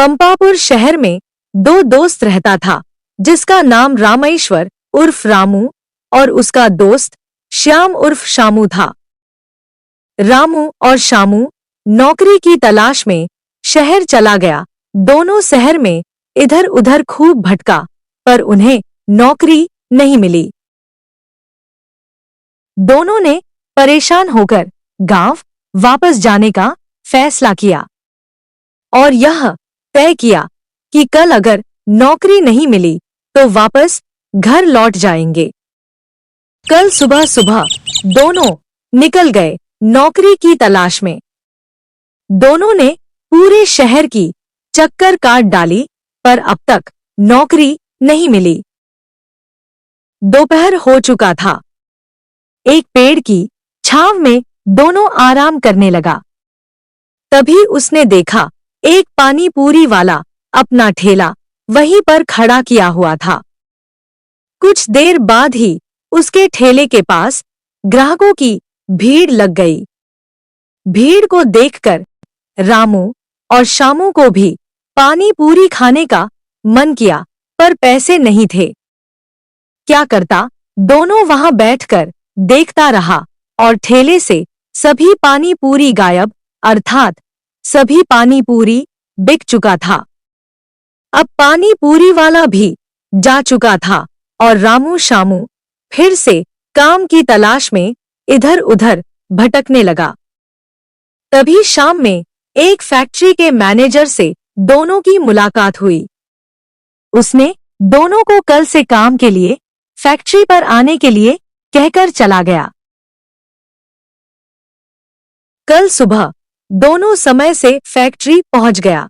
पंपापुर शहर में दो दोस्त रहता था, जिसका नाम रामेश्वर उर्फ रामू और उसका दोस्त श्याम उर्फ शामू था। रामू और शामू नौकरी की तलाश में शहर चला गया। दोनों शहर में इधर उधर खूब भटका, पर उन्हें नौकरी नहीं मिली। दोनों ने परेशान होकर गांव वापस जाने का फैसला किया और यह तय किया कि कल अगर नौकरी नहीं मिली तो वापस घर लौट जाएंगे। कल सुबह सुबह दोनों निकल गए नौकरी की तलाश में। दोनों ने पूरे शहर की चक्कर काट डाली, पर अब तक नौकरी नहीं मिली। दोपहर हो चुका था। एक पेड़ की छांव में दोनों आराम करने लगा। तभी उसने देखा एक पानी पूरी वाला अपना ठेला वहीं पर खड़ा किया हुआ था। कुछ देर बाद ही उसके ठेले के पास ग्राहकों की भीड़ लग गई। भीड़ को देखकर रामू और शामू को भी पानी पूरी खाने का मन किया, पर पैसे नहीं थे। क्या करता, दोनों वहां बैठकर देखता रहा और ठेले से सभी पानी पूरी गायब, अर्थात सभी पानी पूरी बिक चुका था। अब पानी पूरी वाला भी जा चुका था और रामू शामू फिर से काम की तलाश में इधर उधर भटकने लगा। तभी शाम में एक फैक्ट्री के मैनेजर से दोनों की मुलाकात हुई। उसने दोनों को कल से काम के लिए फैक्ट्री पर आने के लिए कहकर चला गया। कल सुबह दोनों समय से फैक्ट्री पहुंच गया।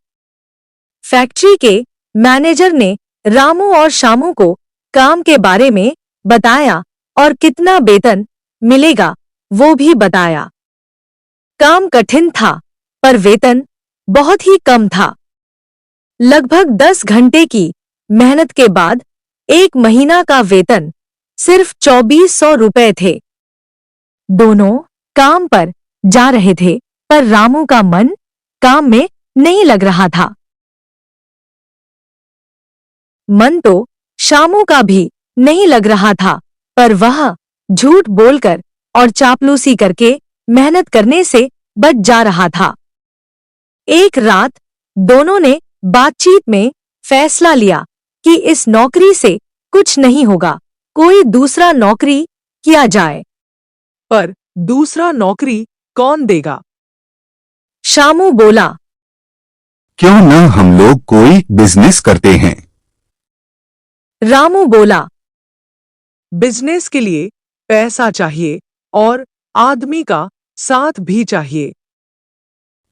फैक्ट्री के मैनेजर ने रामू और शामू को काम के बारे में बताया और कितना वेतन मिलेगा वो भी बताया। काम कठिन था, पर वेतन बहुत ही कम था। लगभग 10 घंटे की मेहनत के बाद 1 महीना का वेतन सिर्फ 2400 रुपए थे। दोनों काम पर जा रहे थे, पर रामू का मन काम में नहीं लग रहा था। मन तो शामू का भी नहीं लग रहा था, पर वह झूठ बोलकर और चापलूसी करके मेहनत करने से बच जा रहा था। एक रात दोनों ने बातचीत में फैसला लिया कि इस नौकरी से कुछ नहीं होगा, कोई दूसरा नौकरी किया जाए। पर दूसरा नौकरी कौन देगा? शामू बोला, क्यों न हम लोग कोई बिजनेस करते हैं। रामू बोला, बिजनेस के लिए पैसा चाहिए और आदमी का साथ भी चाहिए।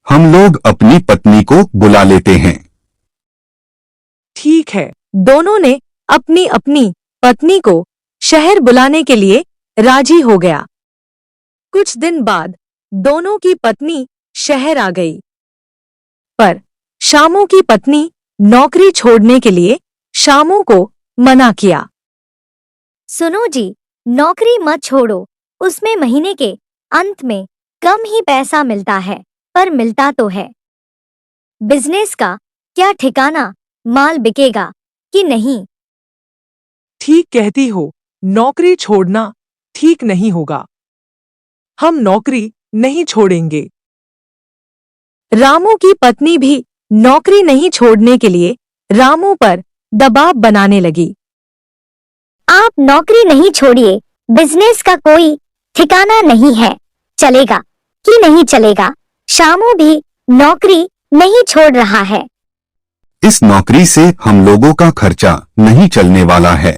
हम लोग अपनी पत्नी को बुला लेते हैं। ठीक है। दोनों ने अपनी अपनी पत्नी को शहर बुलाने के लिए राजी हो गया। कुछ दिन बाद दोनों की पत्नी शहर आ गई, पर शामू की पत्नी नौकरी छोड़ने के लिए शामू को मना किया। सुनो जी, नौकरी मत छोड़ो, उसमें महीने के अंत में कम ही पैसा मिलता है, पर मिलता तो है। बिजनेस का क्या ठिकाना, माल बिकेगा कि नहीं। ठीक कहती हो, नौकरी छोड़ना ठीक नहीं होगा। हम नौकरी नहीं छोड़ेंगे। रामू की पत्नी भी नौकरी नहीं छोड़ने के लिए रामू पर दबाव बनाने लगी। आप नौकरी नहीं छोड़िए, बिजनेस का कोई ठिकाना नहीं है, चलेगा कि नहीं चलेगा। शामू भी नौकरी नहीं छोड़ रहा है। इस नौकरी से हम लोगों का खर्चा नहीं चलने वाला है।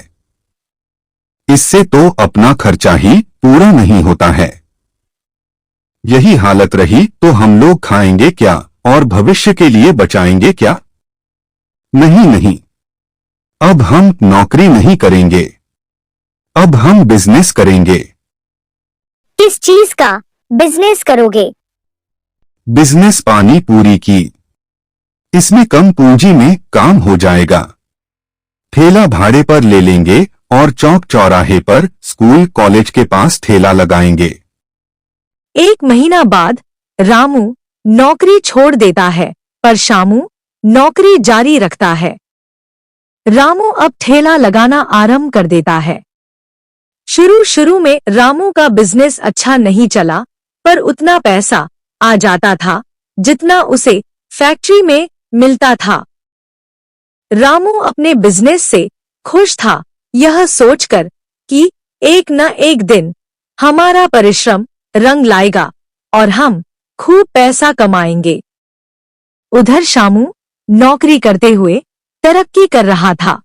इससे तो अपना खर्चा ही पूरा नहीं होता है। यही हालत रही तो हम लोग खाएंगे क्या और भविष्य के लिए बचाएंगे क्या? नहीं नहीं, अब हम नौकरी नहीं करेंगे, अब हम बिजनेस करेंगे। किस चीज का बिजनेस करोगे? बिजनेस पानी पूरी की। इसमें कम पूंजी में काम हो जाएगा। ठेला भाड़े पर ले लेंगे और चौक चौराहे पर स्कूल कॉलेज के पास ठेला लगाएंगे। 1 महीना बाद रामू नौकरी छोड़ देता है, पर शामू नौकरी जारी रखता है। रामू अब ठेला लगाना आरंभ कर देता है। शुरू में रामू का बिजनेस अच्छा नहीं चला, पर उतना पैसा आ जाता था जितना उसे फैक्ट्री में मिलता था। रामू अपने बिजनेस से खुश था, यह सोचकर कि एक न एक दिन हमारा परिश्रम रंग लाएगा और हम खूब पैसा कमाएंगे। उधर शामू नौकरी करते हुए तरक्की कर रहा था।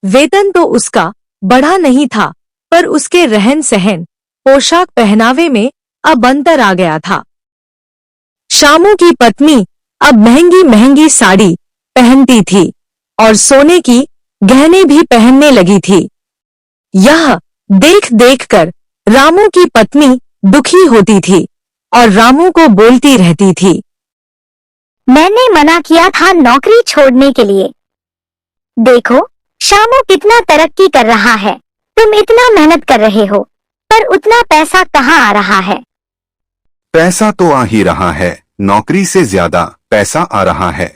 वेतन तो उसका बढ़ा नहीं था, पर उसके रहन सहन, पोशाक पहनावे में अब अंतर आ गया था। शामू की पत्नी अब महंगी महंगी साड़ी पहनती थी और सोने की गहने भी पहनने लगी थी। यह देख देख कर रामू की पत्नी दुखी होती थी और रामू को बोलती रहती थी, मैंने मना किया था नौकरी छोड़ने के लिए। देखो शामू कितना तरक्की कर रहा है, तुम इतना मेहनत कर रहे हो, पर उतना पैसा कहाँ आ रहा है? पैसा तो आ ही रहा है, नौकरी से ज्यादा पैसा आ रहा है।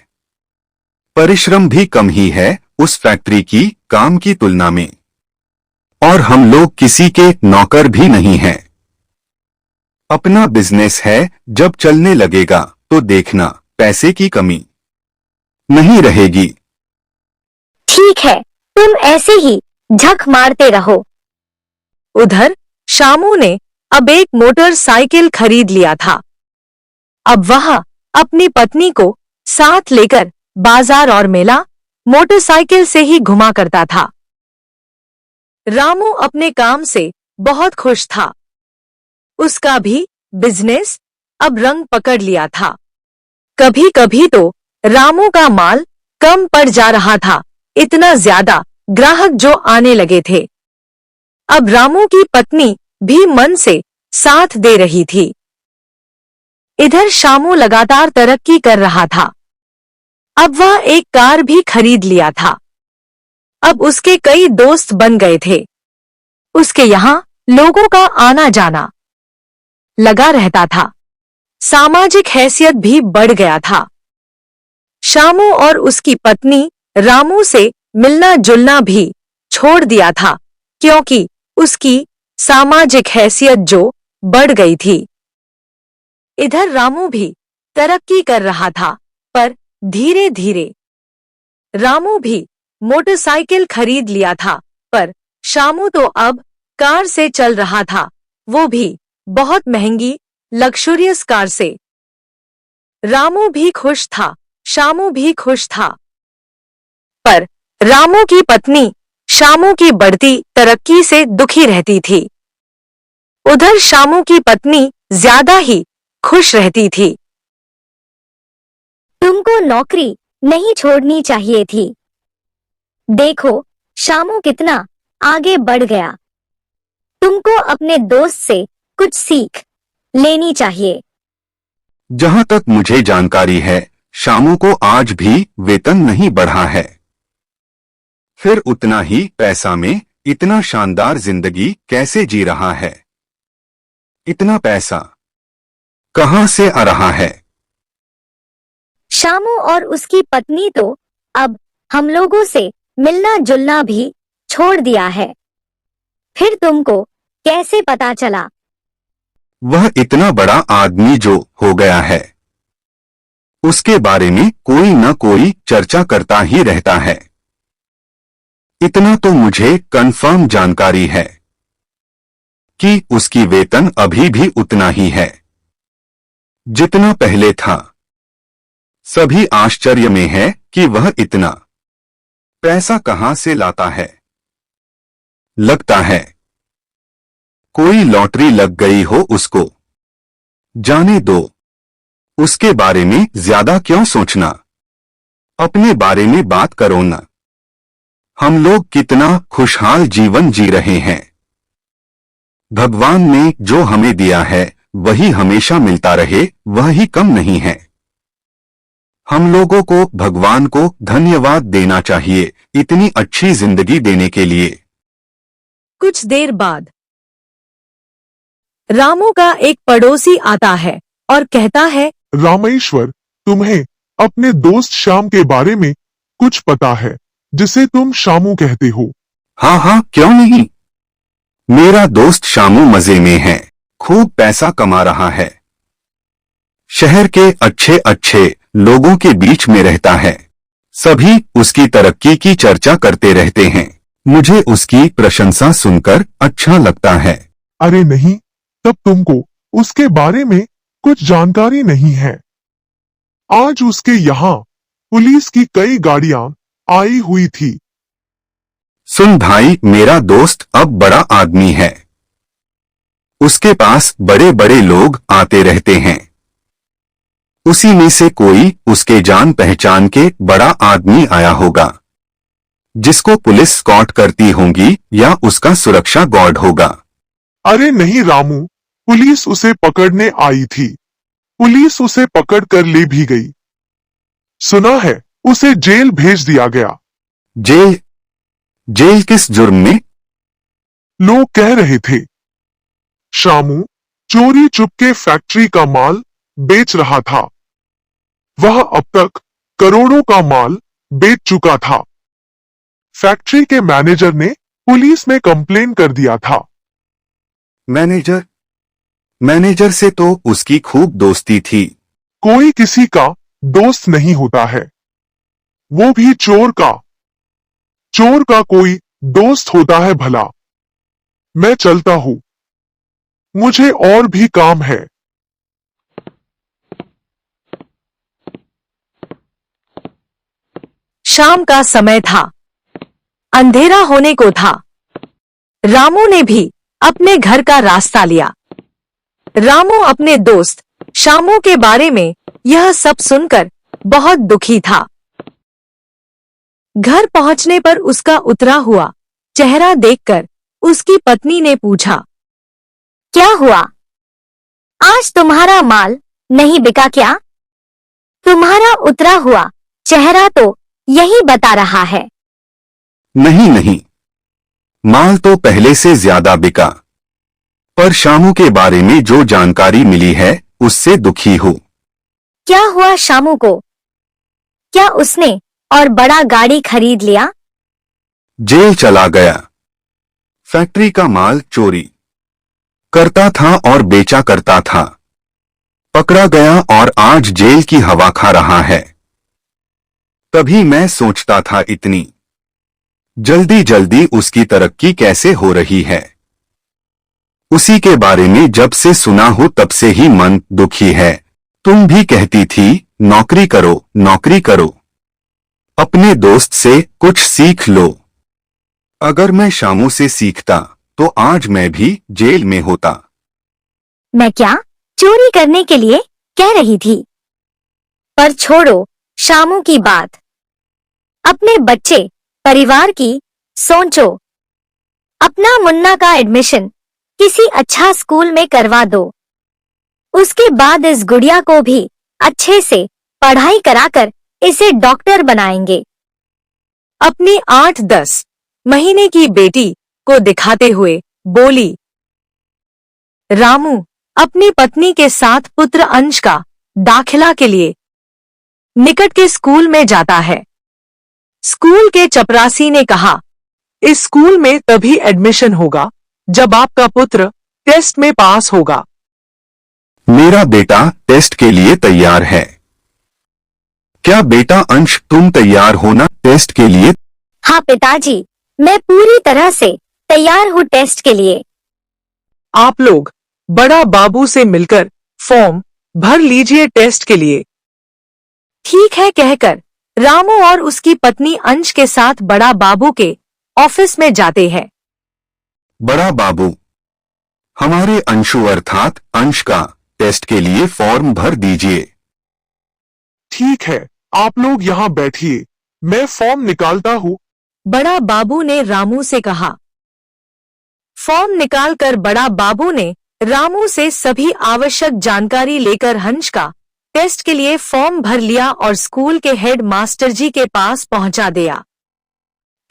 परिश्रम भी कम ही है उस फैक्ट्री की काम की तुलना में, और हम लोग किसी के नौकर भी नहीं हैं। अपना बिजनेस है, जब चलने लगेगा तो देखना पैसे की कमी नहीं रहेगी। ठीक है, तुम ऐसे ही झक मारते रहो। उधर शामू ने अब एक मोटरसाइकिल खरीद लिया था। अब वह अपनी पत्नी को साथ लेकर बाजार और मेला मोटरसाइकिल से ही घुमा करता था। रामू अपने काम से बहुत खुश था। उसका भी बिजनेस अब रंग पकड़ लिया था। कभी कभी तो रामू का माल कम पड़ जा रहा था, इतना ज्यादा ग्राहक जो आने लगे थे। अब रामू की पत्नी भी मन से साथ दे रही थी। इधर शामू लगातार तरक्की कर रहा था। अब वह एक कार भी खरीद लिया था। अब उसके कई दोस्त बन गए थे। उसके यहाँ लोगों का आना जाना लगा रहता था। सामाजिक हैसियत भी बढ़ गया था। शामू और उसकी पत्नी रामू से मिलना जुलना भी छोड़ दिया था, क्योंकि उसकी सामाजिक हैसियत जो बढ़ गई थी। इधर रामू भी तरक्की कर रहा था, पर धीरे धीरे। रामू भी मोटरसाइकिल खरीद लिया था, पर शामू तो अब कार से चल रहा था, वो भी बहुत महंगी लग्जरियस कार से। रामू भी खुश था, शामू भी खुश था, पर रामू की पत्नी शामू की बढ़ती तरक्की से दुखी रहती थी। उधर शामू की पत्नी ज्यादा ही खुश रहती थी। तुमको नौकरी नहीं छोड़नी चाहिए थी। देखो शामू कितना आगे बढ़ गया। तुमको अपने दोस्त से कुछ सीख लेनी चाहिए। जहां तक मुझे जानकारी है, शामू को आज भी वेतन नहीं बढ़ा है। फिर उतना ही पैसा में इतना शानदार जिंदगी कैसे जी रहा है? इतना पैसा कहां से आ रहा है? शामू और उसकी पत्नी तो अब हम लोगों से मिलना जुलना भी छोड़ दिया है। फिर तुमको कैसे पता चला? वह इतना बड़ा आदमी जो हो गया है, उसके बारे में कोई न कोई चर्चा करता ही रहता है। इतना तो मुझे कंफर्म जानकारी है कि उसकी वेतन अभी भी उतना ही है जितना पहले था। सभी आश्चर्य में है कि वह इतना पैसा कहां से लाता है। लगता है कोई लॉटरी लग गई हो उसको। जाने दो, उसके बारे में ज्यादा क्यों सोचना, अपने बारे में बात करो ना। हम लोग कितना खुशहाल जीवन जी रहे हैं। भगवान ने जो हमें दिया है वही हमेशा मिलता रहे, वह ही कम नहीं है। हम लोगों को भगवान को धन्यवाद देना चाहिए इतनी अच्छी जिंदगी देने के लिए। कुछ देर बाद रामू का एक पड़ोसी आता है और कहता है, रामेश्वर, तुम्हें अपने दोस्त श्याम के बारे में कुछ पता है जिसे तुम शामू कहते हो? हाँ हाँ, क्यों नहीं। मेरा दोस्त शामू मजे में है, खूब पैसा कमा रहा है, शहर के अच्छे अच्छे लोगों के बीच में रहता है, सभी उसकी तरक्की की चर्चा करते रहते हैं। मुझे उसकी प्रशंसा सुनकर अच्छा लगता है। अरे नहीं, तब तुमको उसके बारे में कुछ जानकारी नहीं है। आज उसके यहाँ पुलिस की कई गाड़ियां आई हुई थी। सुन भाई, मेरा दोस्त अब बड़ा आदमी है, उसके पास बड़े बड़े लोग आते रहते हैं, उसी में से कोई उसके जान पहचान के बड़ा आदमी आया होगा जिसको पुलिस स्कॉट करती होगी या उसका सुरक्षा गार्ड होगा। अरे नहीं रामू, पुलिस उसे पकड़ने आई थी, पुलिस उसे पकड़ कर ले भी गई। सुना है उसे जेल भेज दिया गया। जेल? जेल किस जुर्म में? लोग कह रहे थे शामू चोरी चुपके फैक्ट्री का माल बेच रहा था। वह अब तक करोड़ों का माल बेच चुका था। फैक्ट्री के मैनेजर ने पुलिस में कंप्लेन कर दिया था। मैनेजर? मैनेजर से तो उसकी खूब दोस्ती थी। कोई किसी का दोस्त नहीं होता है, वो भी चोर का। चोर का कोई दोस्त होता है भला। मैं चलता हूं, मुझे और भी काम है। शाम का समय था, अंधेरा होने को था। रामू ने भी अपने घर का रास्ता लिया। रामू अपने दोस्त शामू के बारे में यह सब सुनकर बहुत दुखी था। घर पहुंचने पर उसका उतरा हुआ चेहरा देखकर उसकी पत्नी ने पूछा, क्या हुआ? आज तुम्हारा माल नहीं बिका क्या? तुम्हारा उतरा हुआ चेहरा तो यही बता रहा है। नहीं नहीं, माल तो पहले से ज्यादा बिका, पर शामू के बारे में जो जानकारी मिली है उससे दुखी हूँ। क्या हुआ शामू को? क्या उसने और बड़ा गाड़ी खरीद लिया? जेल चला गया। फैक्ट्री का माल चोरी करता था और बेचा करता था, पकड़ा गया और आज जेल की हवा खा रहा है। तभी मैं सोचता था इतनी जल्दी जल्दी उसकी तरक्की कैसे हो रही है। उसी के बारे में जब से सुना हो तब से ही मन दुखी है। तुम भी कहती थी नौकरी करो नौकरी करो, अपने दोस्त से कुछ सीख लो। अगर मैं शामू से सीखता तो आज मैं भी जेल में होता। मैं क्या चोरी करने के लिए कह रही थी? पर छोड़ो शामू की बात, अपने बच्चे परिवार की सोचो। अपना मुन्ना का एडमिशन किसी अच्छा स्कूल में करवा दो, उसके बाद इस गुड़िया को भी अच्छे से पढ़ाई कराकर इसे डॉक्टर बनाएंगे। अपनी 8-10 महीने की बेटी को दिखाते हुए बोली। रामू अपनी पत्नी के साथ पुत्र अंश का दाखिला के लिए निकट के स्कूल में जाता है। स्कूल के चपरासी ने कहा, इस स्कूल में तभी एडमिशन होगा जब आपका पुत्र टेस्ट में पास होगा। मेरा बेटा टेस्ट के लिए तैयार है। क्या बेटा अंश तुम तैयार हो ना टेस्ट के लिए? हाँ पिताजी, मैं पूरी तरह से तैयार हूँ टेस्ट के लिए। आप लोग बड़ा बाबू से मिलकर फॉर्म भर लीजिए टेस्ट के लिए। ठीक है कहकर रामू और उसकी पत्नी अंश के साथ बड़ा बाबू के ऑफिस में जाते हैं। बड़ा बाबू, हमारे अंशु अर्थात अंश का टेस्ट के लिए फॉर्म भर दीजिए। ठीक है, आप लोग यहाँ बैठिए, मैं फॉर्म निकालता हूँ। बड़ा बाबू ने रामू से कहा। फॉर्म निकालकर बड़ा बाबू ने रामू से सभी आवश्यक जानकारी लेकर हंस का टेस्ट के लिए फॉर्म भर लिया और स्कूल के हेड मास्टर जी के पास पहुंचा दिया।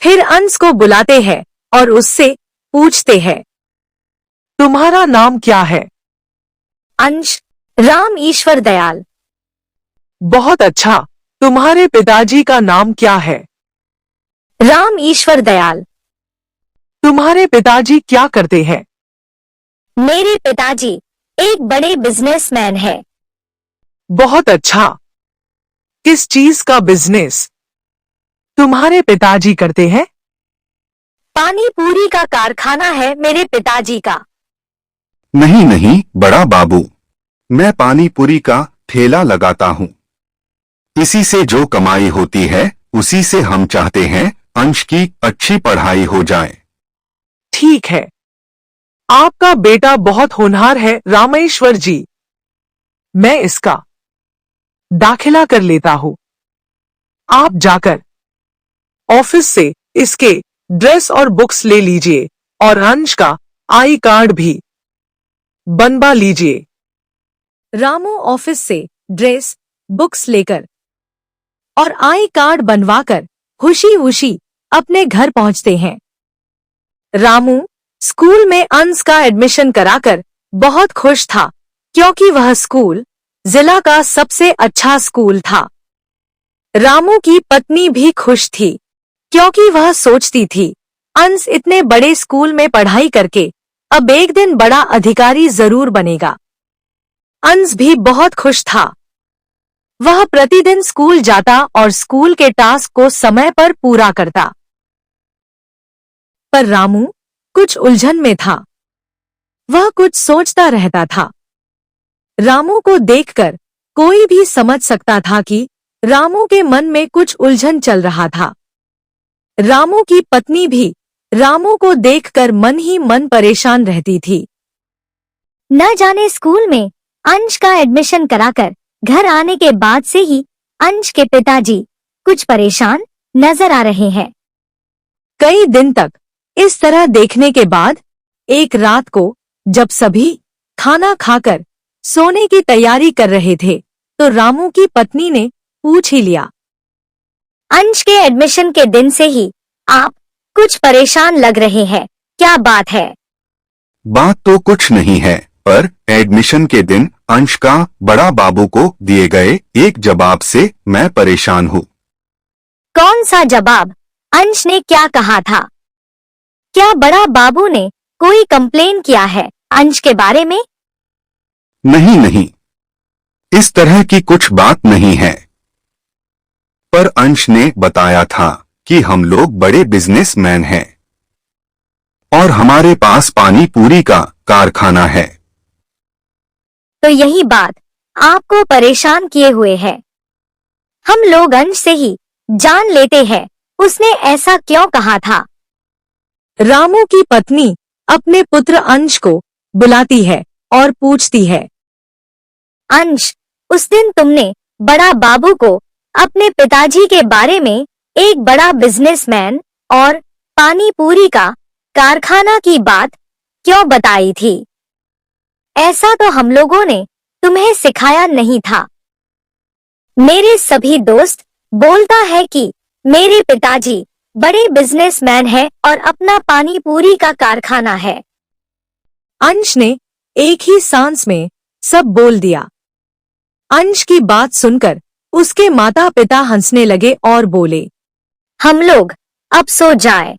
फिर अंश को बुलाते हैं और उससे पूछते हैं, तुम्हारा नाम क्या है? अंश राम ईश्वर दयाल। बहुत अच्छा, तुम्हारे पिताजी का नाम क्या है? राम ईश्वर दयाल। तुम्हारे पिताजी क्या करते हैं? मेरे पिताजी एक बड़े बिजनेसमैन है। बहुत अच्छा। किस चीज का बिजनेस तुम्हारे पिताजी करते हैं? पानी पूरी का कारखाना है मेरे पिताजी का। नहीं नहीं बड़ा बाबू, मैं पानी पूरी का ठेला लगाता हूँ। इसी से जो कमाई होती है उसी से हम चाहते हैं अंश की अच्छी पढ़ाई हो जाए। ठीक है। आपका बेटा बहुत होनहार है रामेश्वर जी। मैं इसका दाखिला कर लेता हूँ। आप जाकर ऑफिस से इसके ड्रेस और बुक्स ले लीजिए और अंश का आई कार्ड भी बनवा लीजिए। रामू ऑफिस से ड्रेस, बुक्स लेकर और आई कार्ड बनवाकर खुशी खुशी अपने घर पहुंचते हैं। रामू स्कूल में अंश का एडमिशन कराकर बहुत खुश था, क्योंकि वह स्कूल जिला का सबसे अच्छा स्कूल था। रामू की पत्नी भी खुश थी, क्योंकि वह सोचती थी अंश इतने बड़े स्कूल में पढ़ाई करके अब एक दिन बड़ा अधिकारी जरूर बनेगा। अंश भी बहुत खुश था। वह प्रतिदिन स्कूल जाता और स्कूल के टास्क को समय पर पूरा करता। पर रामू कुछ उलझन में था। वह कुछ सोचता रहता था। रामू को देखकर कोई भी समझ सकता था कि रामू के मन में कुछ उलझन चल रहा था। रामू की पत्नी भी रामू को देखकर मन ही मन परेशान रहती थी। न जाने स्कूल में अंश का एडमिशन कराकर घर आने के बाद से ही अंश के पिताजी कुछ परेशान नजर आ रहे हैं। कई दिन तक इस तरह देखने के बाद एक रात को जब सभी खाना खाकर सोने की तैयारी कर रहे थे, तो रामू की पत्नी ने पूछ ही लिया, अंश के एडमिशन के दिन से ही आप कुछ परेशान लग रहे हैं, क्या बात है? बात तो कुछ नहीं है, पर एडमिशन के दिन अंश का बड़ा बाबू को दिए गए एक जवाब से मैं परेशान हूँ। कौन सा जवाब? अंश ने क्या कहा था? क्या बड़ा बाबू ने कोई कंप्लेन किया है अंश के बारे में? नहीं नहीं, इस तरह की कुछ बात नहीं है। पर अंश ने बताया था कि हम लोग बड़े बिजनेसमैन हैं और हमारे पास पानी पूरी का कारखाना है। तो यही बात आपको परेशान किए हुए है। हम लोग अंश से ही जान लेते हैं उसने ऐसा क्यों कहा था। रामू की पत्नी अपने पुत्र अंश को बुलाती है और पूछती है, अंश, उस दिन तुमने बड़ा बाबू को अपने पिताजी के बारे में एक बड़ा बिजनेसमैन और पानी पूरी का कारखाना की बात क्यों बताई थी? ऐसा तो हम लोगों ने तुम्हें सिखाया नहीं था। मेरे सभी दोस्त बोलता है कि मेरे पिताजी बड़े बिजनेसमैन है और अपना पानी पूरी का कारखाना है। अंश ने एक ही सांस में सब बोल दिया। अंश की बात सुनकर उसके माता पिता हंसने लगे और बोले, हम लोग अब सो जाए,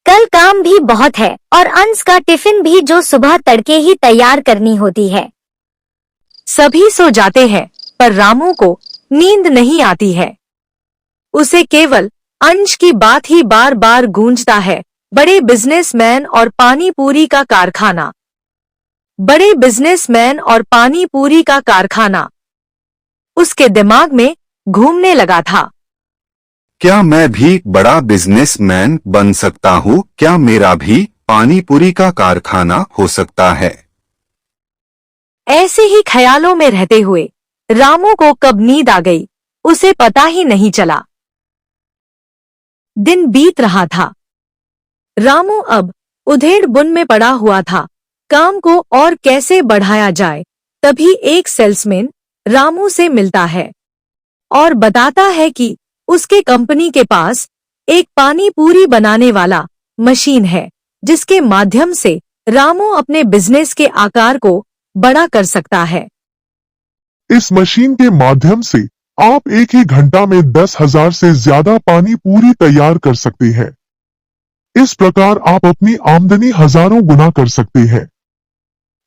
कल काम भी बहुत है और अंश का टिफिन भी जो सुबह तड़के ही तैयार करनी होती है। सभी सो जाते हैं, पर रामू को नींद नहीं आती है। उसे केवल अंश की बात ही बार बार गूंजता है, बड़े बिजनेसमैन और पानी पूरी का कारखाना, बड़े बिजनेसमैन और पानी पूरी का कारखाना उसके दिमाग में घूमने लगा था। क्या मैं भी बड़ा बिजनेसमैन बन सकता हूँ? क्या मेरा भी पानी पूरी का कारखाना हो सकता है? ऐसे ही ख्यालों में रहते हुए रामू को कब नींद आ गई उसे पता ही नहीं चला। दिन बीत रहा था। रामू अब उधेड़-बुन में पड़ा हुआ था, काम को और कैसे बढ़ाया जाए। तभी एक सेल्समैन रामू से मिलता है और बताता है कि उसके कंपनी के पास एक पानी पूरी बनाने वाला मशीन है, जिसके माध्यम से रामू अपने बिजनेस के आकार को बड़ा कर सकता है। इस मशीन के माध्यम से आप एक ही घंटा में 10,000 से ज्यादा पानी पूरी तैयार कर सकते हैं। इस प्रकार आप अपनी आमदनी हजारों गुना कर सकते हैं।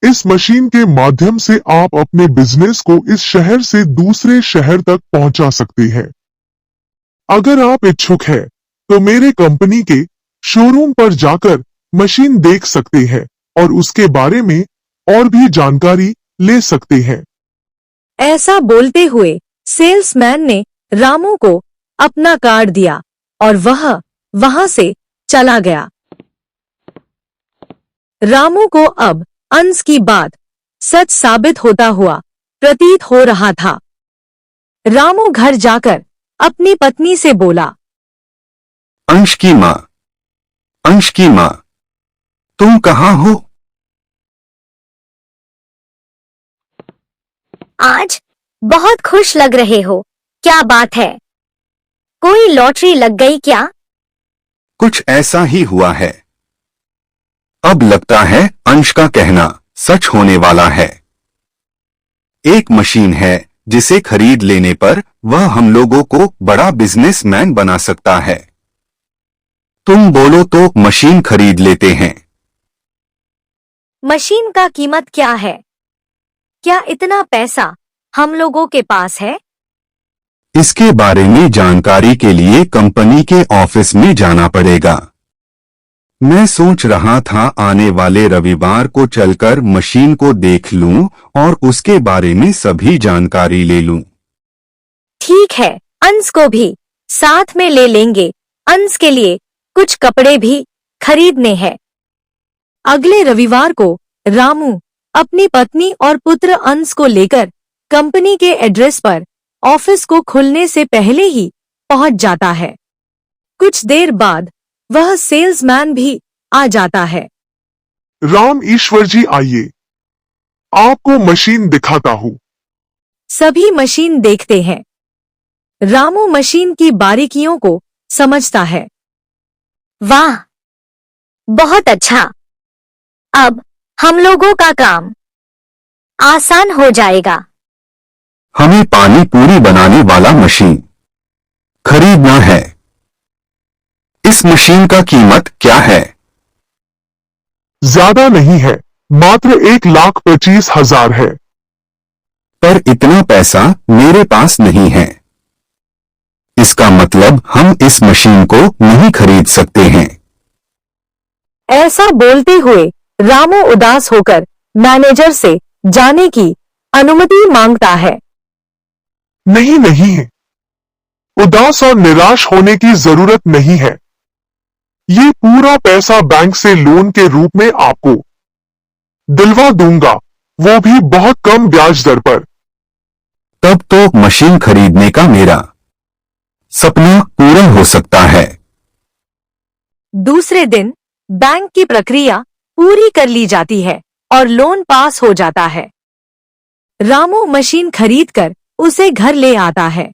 इस मशीन के माध्यम से आप अपने बिजनेस को इस शहर से दूसरे शहर तक पहुंचा सकते हैं। अगर आप इच्छुक हैं, तो मेरे कंपनी के शोरूम पर जाकर मशीन देख सकते हैं और उसके बारे में और भी जानकारी ले सकते हैं। ऐसा बोलते हुए सेल्समैन ने रामू को अपना कार्ड दिया और वह वहां से चला गया। रामू को अब अंश की बात सच साबित होता हुआ प्रतीत हो रहा था। रामू घर जाकर अपनी पत्नी से बोला, अंश की माँ, तुम कहाँ हो? आज बहुत खुश लग रहे हो, क्या बात है? कोई लॉटरी लग गई क्या? कुछ ऐसा ही हुआ है। अब लगता है अंश का कहना सच होने वाला है। एक मशीन है जिसे खरीद लेने पर वह हम लोगों को बड़ा बिजनेसमैन बना सकता है। तुम बोलो तो मशीन खरीद लेते हैं। मशीन का कीमत क्या है? क्या इतना पैसा हम लोगों के पास है? इसके बारे में जानकारी के लिए कंपनी के ऑफिस में जाना पड़ेगा। मैं सोच रहा था आने वाले रविवार को चलकर मशीन को देख लूं और उसके बारे में सभी जानकारी ले लूं। ठीक है, अंश को भी साथ में ले लेंगे। अंश के लिए कुछ कपड़े भी खरीदने हैं। अगले रविवार को रामू अपनी पत्नी और पुत्र अंश को लेकर कंपनी के एड्रेस पर ऑफिस को खुलने से पहले ही पहुंच जाता है। कुछ देर बाद वह सेल्समैन भी आ जाता है। राम ईश्वर जी, आइए, आपको मशीन दिखाता हूँ। सभी मशीन देखते हैं। रामू मशीन की बारीकियों को समझता है। वाह, बहुत अच्छा। अब हम लोगों का काम आसान हो जाएगा। हमें पानी पूरी बनाने वाला मशीन खरीदना है। इस मशीन का कीमत क्या है? ज्यादा नहीं है, मात्र 1,25,000 है। पर इतना पैसा मेरे पास नहीं है। इसका मतलब हम इस मशीन को नहीं खरीद सकते हैं। ऐसा बोलते हुए रामू उदास होकर मैनेजर से जाने की अनुमति मांगता है। नहीं नहीं, उदास और निराश होने की जरूरत नहीं है। ये पूरा पैसा बैंक से लोन के रूप में आपको दिलवा दूंगा, वो भी बहुत कम ब्याज दर पर। तब तो मशीन खरीदने का मेरा सपना पूरा हो सकता है। दूसरे दिन बैंक की प्रक्रिया पूरी कर ली जाती है और लोन पास हो जाता है। रामू मशीन खरीदकर उसे घर ले आता है।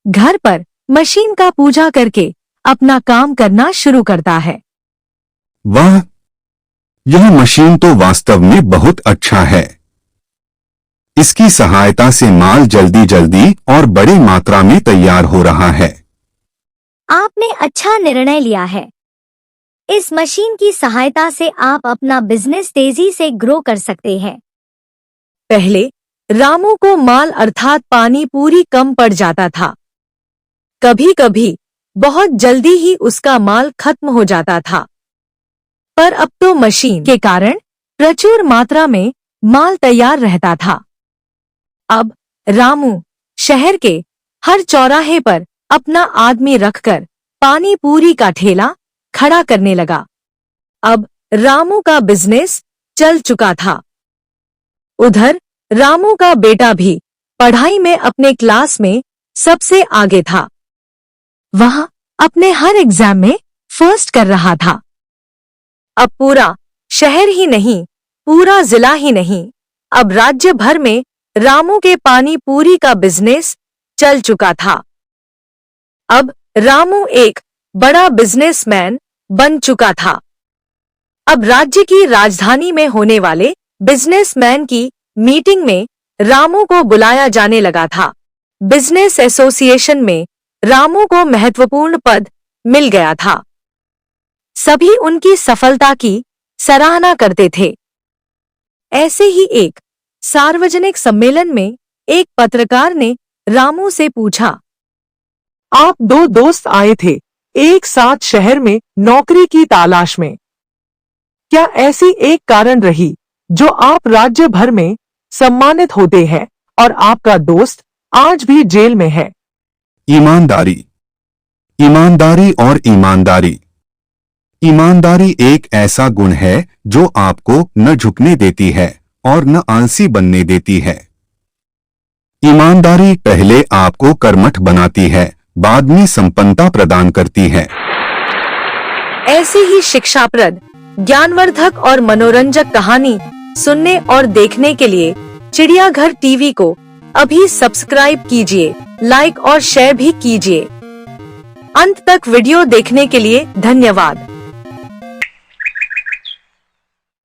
घर पर मशीन का पूजा करके अपना काम करना शुरू करता है। वाह, यह मशीन तो वास्तव में बहुत अच्छा है। इसकी सहायता से माल जल्दी जल्दी और बड़ी मात्रा में तैयार हो रहा है। आपने अच्छा निर्णय लिया है। इस मशीन की सहायता से आप अपना बिजनेस तेजी से ग्रो कर सकते हैं। पहले रामू को माल अर्थात पानी पूरी कम पड़ जाता था। कभी कभी बहुत जल्दी ही उसका माल खत्म हो जाता था, पर अब तो मशीन के कारण प्रचुर मात्रा में माल तैयार रहता था। अब रामू शहर के हर चौराहे पर अपना आदमी रखकर पानी पूरी का ठेला खड़ा करने लगा। अब रामू का बिजनेस चल चुका था। उधर रामू का बेटा भी पढ़ाई में अपने क्लास में सबसे आगे था। वह अपने हर एग्जाम में फर्स्ट कर रहा था। अब पूरा शहर ही नहीं, पूरा जिला ही नहीं, अब राज्य भर में रामू के पानी पूरी का बिजनेस चल चुका था। अब रामू एक बड़ा बिजनेसमैन बन चुका था। अब राज्य की राजधानी में होने वाले बिजनेसमैन की मीटिंग में रामू को बुलाया जाने लगा था। बिजनेस एसोसिएशन में रामू को महत्वपूर्ण पद मिल गया था। सभी उनकी सफलता की सराहना करते थे। ऐसे ही एक सार्वजनिक सम्मेलन में एक पत्रकार ने रामू से पूछा, आप दो दोस्त आए थे एक साथ शहर में नौकरी की तलाश में। क्या ऐसी एक कारण रही जो आप राज्य भर में सम्मानित होते हैं और आपका दोस्त आज भी जेल में है? ईमानदारी, ईमानदारी और ईमानदारी। ईमानदारी एक ऐसा गुण है जो आपको न झुकने देती है और न आलसी बनने देती है। ईमानदारी पहले आपको कर्मठ बनाती है, बाद में संपन्नता प्रदान करती है। ऐसे ही शिक्षाप्रद, ज्ञानवर्धक और मनोरंजक कहानी सुनने और देखने के लिए चिड़ियाघर टीवी को अभी सब्सक्राइब कीजिए, लाइक और शेयर भी कीजिए। अंत तक वीडियो देखने के लिए धन्यवाद।